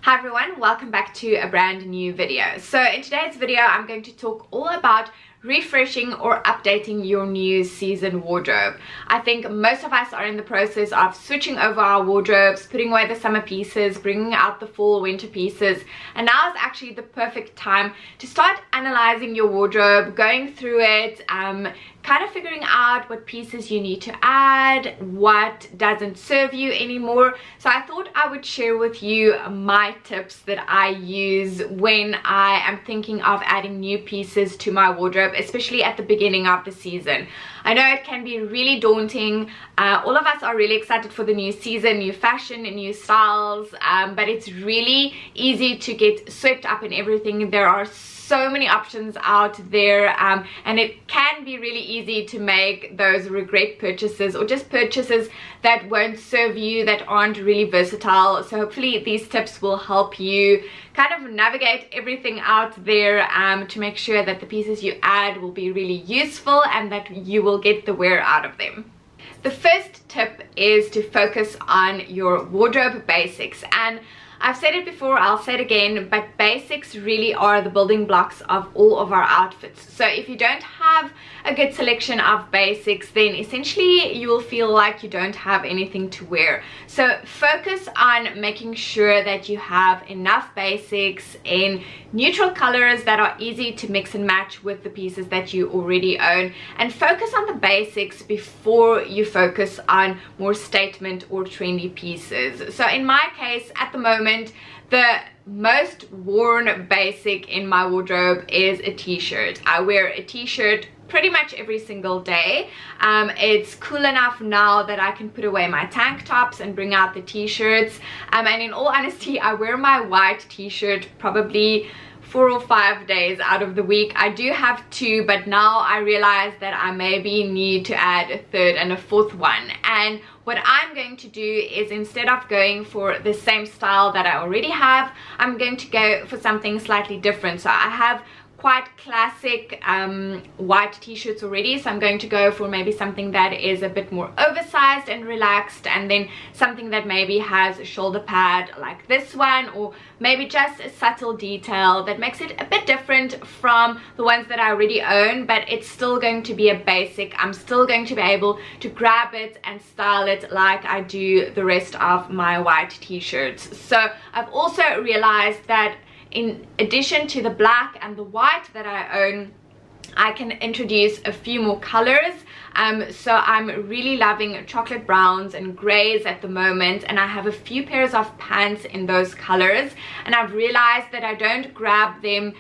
Hi everyone, welcome back to a brand new video. So in today's video I'm going to talk all about refreshing or updating your new season wardrobe. I think most of us are in the process of switching over our wardrobes, putting away the summer pieces, bringing out the fall winter pieces, and now is actually the perfect time to start analyzing your wardrobe, going through it, kind of figuring out what pieces you need to add, what doesn't serve you anymore. So I thought I would share with you my tips that I use when I am thinking of adding new pieces to my wardrobe, especially at the beginning of the season. I know it can be really daunting. All of us are really excited for the new season, new fashion, new styles, but it's really easy to get swept up in everything. There are so many options out there, and it can be really easy to make those regret purchases or just purchases that won't serve you, that aren't really versatile. So hopefully these tips will help you kind of navigate everything out there to make sure that the pieces you add will be really useful and that you will get the wear out of them. The first tip is to focus on your wardrobe basics, and I've said it before, I'll say it again, but basics really are the building blocks of all of our outfits. So if you don't have a good selection of basics, then essentially you will feel like you don't have anything to wear. So focus on making sure that you have enough basics in neutral colors that are easy to mix and match with the pieces that you already own, and focus on the basics before you focus on more statement or trendy pieces. So in my case, at the moment, the most worn basic in my wardrobe is a t-shirt. I wear a t-shirt pretty much every single day. It's cool enough now that I can put away my tank tops and bring out the t-shirts, and in all honesty I wear my white t-shirt probably 4 or 5 days out of the week. I do have 2, but now I realize that I maybe need to add a 3rd and a 4th one. And what I'm going to do is, instead of going for the same style that I already have, I'm going to go for something slightly different. So I have quite classic white t-shirts already, so I'm going to go for maybe something that is a bit more oversized and relaxed, and then something that maybe has a shoulder pad like this one, or maybe just a subtle detail that makes it a bit different from the ones that I already own, but it's still going to be a basic. I'm still going to be able to grab it and style it like I do the rest of my white t-shirts. So I've also realized that in addition to the black and the white that I own, I can introduce a few more colors. So I'm really loving chocolate browns and grays at the moment, and I have a few pairs of pants in those colors, and I've realized that I don't grab them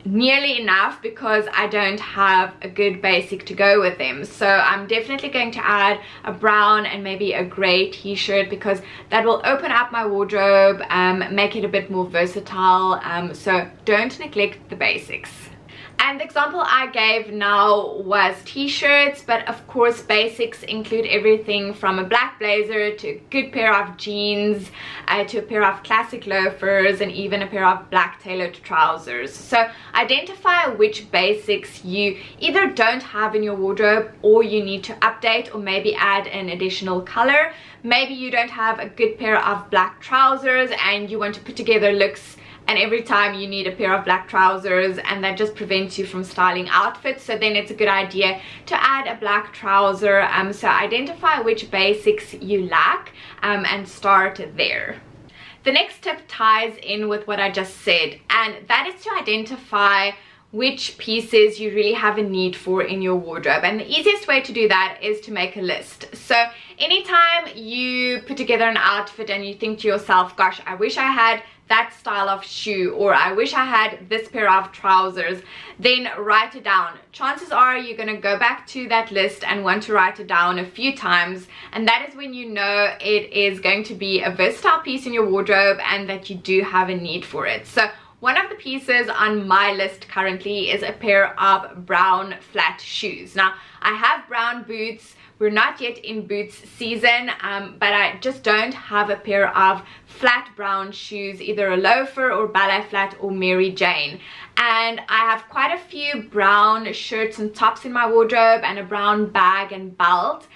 nearly enough because I don't have a good basic to go with them. So I'm definitely going to add a brown and maybe a gray t-shirt, because that will open up my wardrobe, make it a bit more versatile. So don't neglect the basics. And the example I gave now was t-shirts, but of course basics include everything from a black blazer to a good pair of jeans, to a pair of classic loafers, and even a pair of black tailored trousers. So identify which basics you either don't have in your wardrobe, or you need to update or maybe add an additional color. Maybe you don't have a good pair of black trousers and you want to put together looks, and every time you need a pair of black trousers, and that just prevents you from styling outfits. So then it's a good idea to add a black trouser. So identify which basics you lack, and start there. The next tip ties in with what I just said, and that is to identify which pieces you really have a need for in your wardrobe. And the easiest way to do that is to make a list. So anytime you put together an outfit and you think to yourself, gosh, I wish I had that style of shoe, or I wish I had this pair of trousers, then write it down. Chances are you're going to go back to that list and want to write it down a few times, and that is when you know it is going to be a versatile piece in your wardrobe and that you do have a need for it. So one of the pieces on my list currently is a pair of brown flat shoes. Now I have brown boots. We're not yet in boots season, but I just don't have a pair of flat brown shoes, either a loafer or ballet flat or Mary Jane. And I have quite a few brown shirts and tops in my wardrobe, and a brown bag and belt.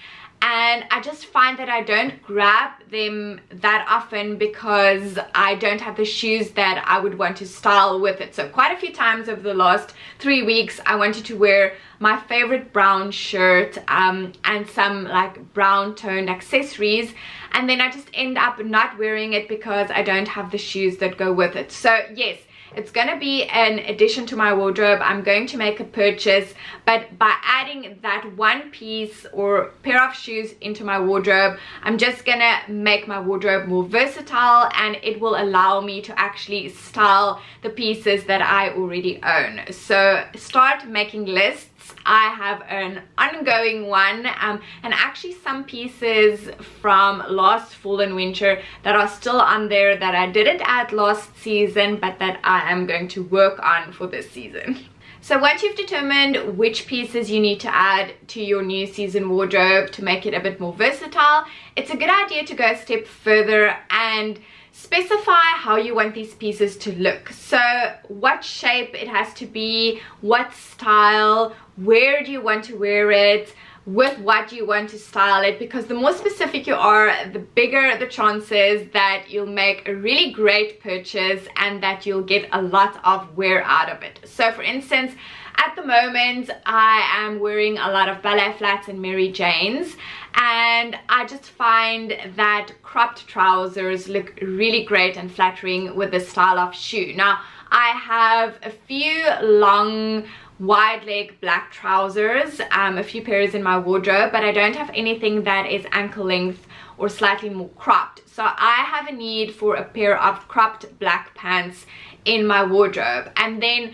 and I just find that I don't grab them that often because I don't have the shoes that I would want to style with it. So quite a few times over the last 3 weeks I wanted to wear my favorite brown shirt and some like brown toned accessories, and then I just end up not wearing it because I don't have the shoes that go with it. So yes, it's going to be an addition to my wardrobe. I'm going to make a purchase, but by adding that one piece or pair of shoes into my wardrobe, I'm just going to make my wardrobe more versatile, and it will allow me to actually style the pieces that I already own. So start making lists. I have an ongoing one, and actually some pieces from last fall and winter that are still on there that I didn't add last season, but that I am going to work on for this season. So once you've determined which pieces you need to add to your new season wardrobe to make it a bit more versatile, it's a good idea to go a step further and specify how you want these pieces to look. So what shape it has to be, what style, where do you want to wear it, with what you want to style it, because the more specific you are, the bigger the chances that you'll make a really great purchase and that you'll get a lot of wear out of it. So for instance, at the moment I am wearing a lot of ballet flats and Mary Janes, and I just find that cropped trousers look really great and flattering with this style of shoe. Now I have a few long wide leg black trousers, a few pairs in my wardrobe, but I don't have anything that is ankle length or slightly more cropped. So I have a need for a pair of cropped black pants in my wardrobe. And then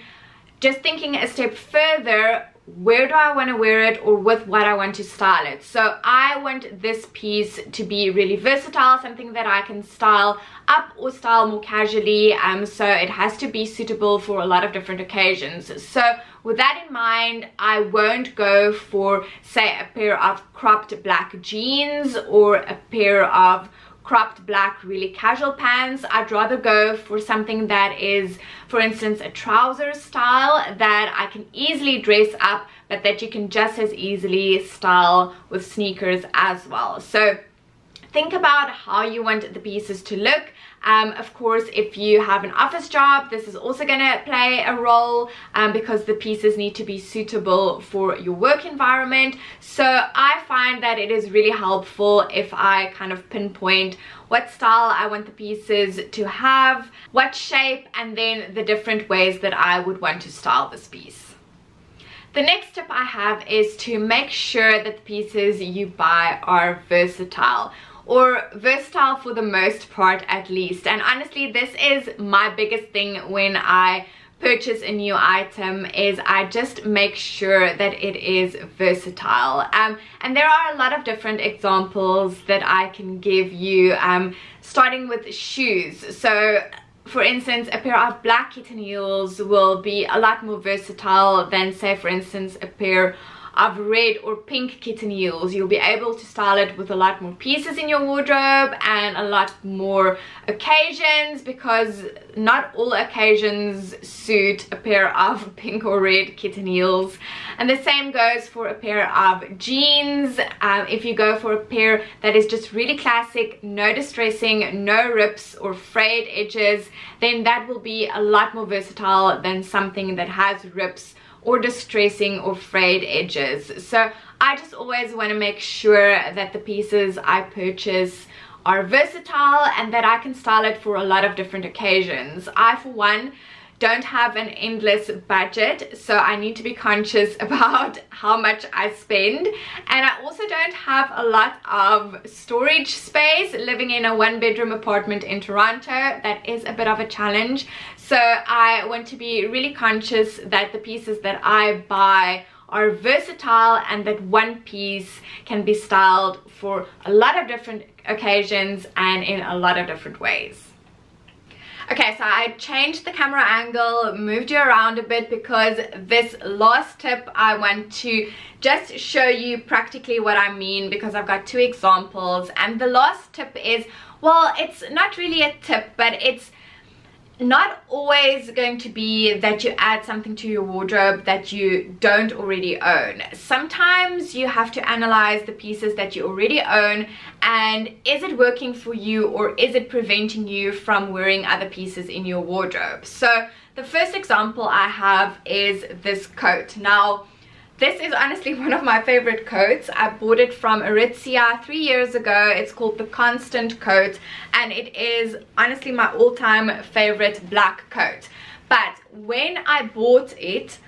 just thinking a step further, where do I want to wear it, or with what I want to style it? So I want this piece to be really versatile, something that I can style up or style more casually, so it has to be suitable for a lot of different occasions. So with that in mind, I won't go for, say, a pair of cropped black jeans or a pair of cropped black really casual pants. I'd rather go for something that is, for instance, a trouser style that I can easily dress up, but that you can just as easily style with sneakers as well. So think about how you want the pieces to look. Of course, if you have an office job, this is also going to play a role because the pieces need to be suitable for your work environment. So I find that it is really helpful if I kind of pinpoint what style I want the pieces to have, what shape, and then the different ways that I would want to style this piece. The next tip I have is to make sure that the pieces you buy are versatile, or versatile for the most part at least. And honestly, this is my biggest thing when I purchase a new item, is I just make sure that it is versatile. And there are a lot of different examples that I can give you, starting with shoes. So for instance, a pair of black kitten heels will be a lot more versatile than, say, for instance, a pair of red or pink kitten heels. You'll be able to style it with a lot more pieces in your wardrobe and a lot more occasions, because not all occasions suit a pair of pink or red kitten heels. And the same goes for a pair of jeans. If you go for a pair that is just really classic, no distressing, no rips or frayed edges, then that will be a lot more versatile than something that has rips or distressing or frayed edges. So I just always want to make sure that the pieces I purchase are versatile and that I can style it for a lot of different occasions. I, for one, don't have an endless budget, so I need to be conscious about how much I spend. And I also don't have a lot of storage space, living in a one-bedroom apartment in Toronto. That is a bit of a challenge. So I want to be really conscious that the pieces that I buy are versatile and that one piece can be styled for a lot of different occasions and in a lot of different ways. Okay, so I changed the camera angle, moved you around a bit, because this last tip I want to just show you practically what I mean, because I've got two examples. And the last tip is, well, it's not really a tip, but it's not always going to be that you add something to your wardrobe that you don't already own. Sometimes you have to analyze the pieces that you already own, and is it working for you, or is it preventing you from wearing other pieces in your wardrobe? So the first example I have is this coat. Now, this is honestly one of my favorite coats. I bought it from Aritzia 3 years ago. It's called the Constant coat, and it is honestly my all-time favorite black coat. But when I bought it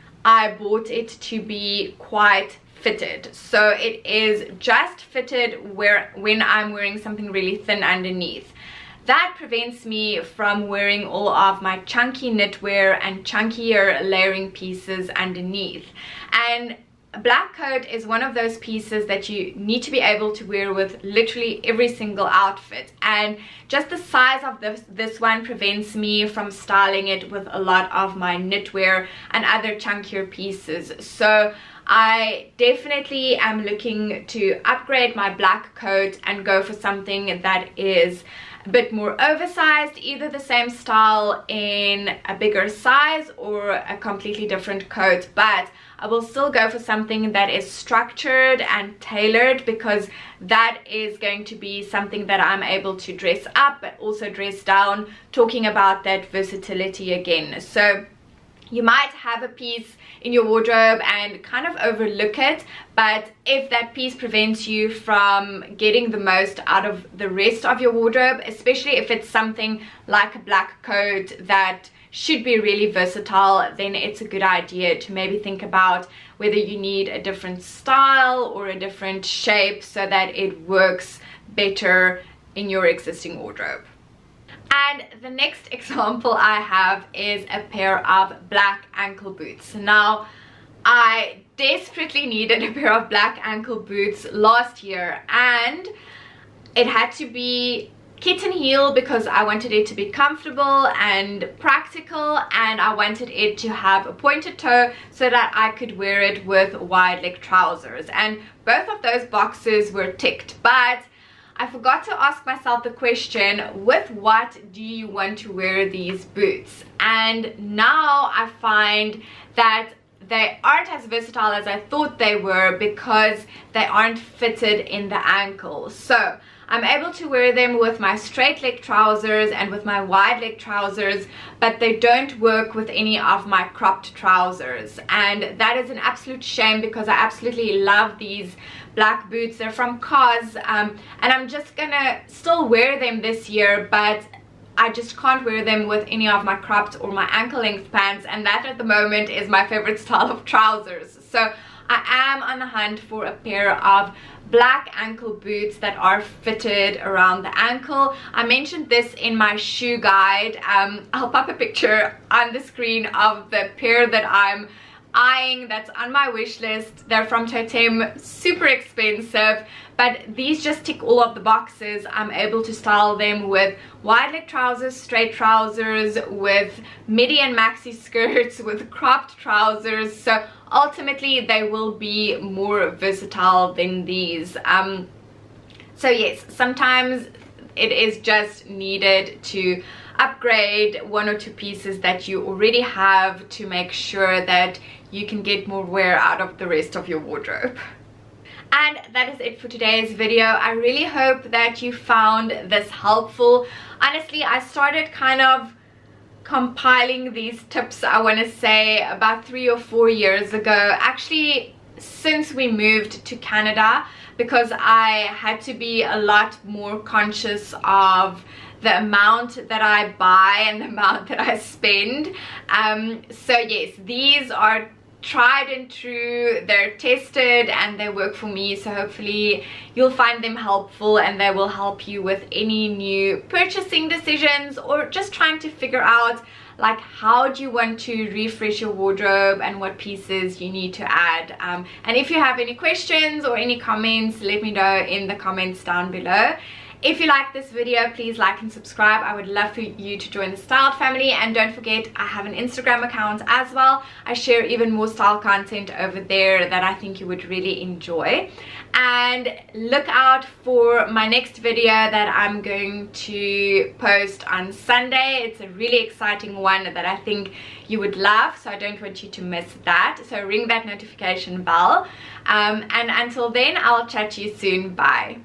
to be quite fitted. So it is just fitted when I'm wearing something really thin underneath. That prevents me from wearing all of my chunky knitwear and chunkier layering pieces underneath. And a black coat is one of those pieces that you need to be able to wear with literally every single outfit. And just the size of this one prevents me from styling it with a lot of my knitwear and other chunkier pieces. So I definitely am looking to upgrade my black coat and go for something that is a bit more oversized, either the same style in a bigger size or a completely different coat, but I will still go for something that is structured and tailored, because that is going to be something that I'm able to dress up but also dress down, talking about that versatility again. So you might have a piece in your wardrobe and kind of overlook it, but if that piece prevents you from getting the most out of the rest of your wardrobe, especially if it's something like a black coat that should be really versatile, then it's a good idea to maybe think about whether you need a different style or a different shape so that it works better in your existing wardrobe. And the next example I have is a pair of black ankle boots. Now, I desperately needed a pair of black ankle boots last year, and it had to be kitten heel because I wanted it to be comfortable and practical, and I wanted it to have a pointed toe so that I could wear it with wide leg trousers. And both of those boxes were ticked, but I forgot to ask myself the question, with what do you want to wear these boots? And now I find that they aren't as versatile as I thought they were because they aren't fitted in the ankle. So I'm able to wear them with my straight leg trousers and with my wide leg trousers, but they don't work with any of my cropped trousers. And that is an absolute shame because I absolutely love these black boots. They're from COS, and I'm just gonna still wear them this year, but I just can't wear them with any of my cropped or my ankle length pants, and that at the moment is my favorite style of trousers. So I am on the hunt for a pair of black ankle boots that are fitted around the ankle. I mentioned this in my shoe guide. I'll pop a picture on the screen of the pair that I'm eyeing that's on my wish list. They're from Totem, super expensive, but these just tick all of the boxes. I'm able to style them with wide leg trousers, straight trousers, with midi and maxi skirts, with cropped trousers. So ultimately they will be more versatile than these. So yes, sometimes it is just needed to upgrade one or two pieces that you already have to make sure that you can get more wear out of the rest of your wardrobe. And that is it for today's video. I really hope that you found this helpful. Honestly, I started kind of compiling these tips, I want to say, about 3 or 4 years ago. Actually, since we moved to Canada, because I had to be a lot more conscious of the amount that I buy and the amount that I spend. So yes, these are tried and true, they're tested and they work for me, so hopefully you'll find them helpful and they will help you with any new purchasing decisions, or just trying to figure out like how do you want to refresh your wardrobe and what pieces you need to add. And if you have any questions or any comments, let me know in the comments down below. If you like this video, please like and subscribe. I would love for you to join the Styled family, and don't forget I have an Instagram account as well. I share even more style content over there that I think you would really enjoy. And look out for my next video that I'm going to post on Sunday. It's a really exciting one that I think you would love, so I don't want you to miss that. So ring that notification bell, and until then, I'll chat to you soon. Bye.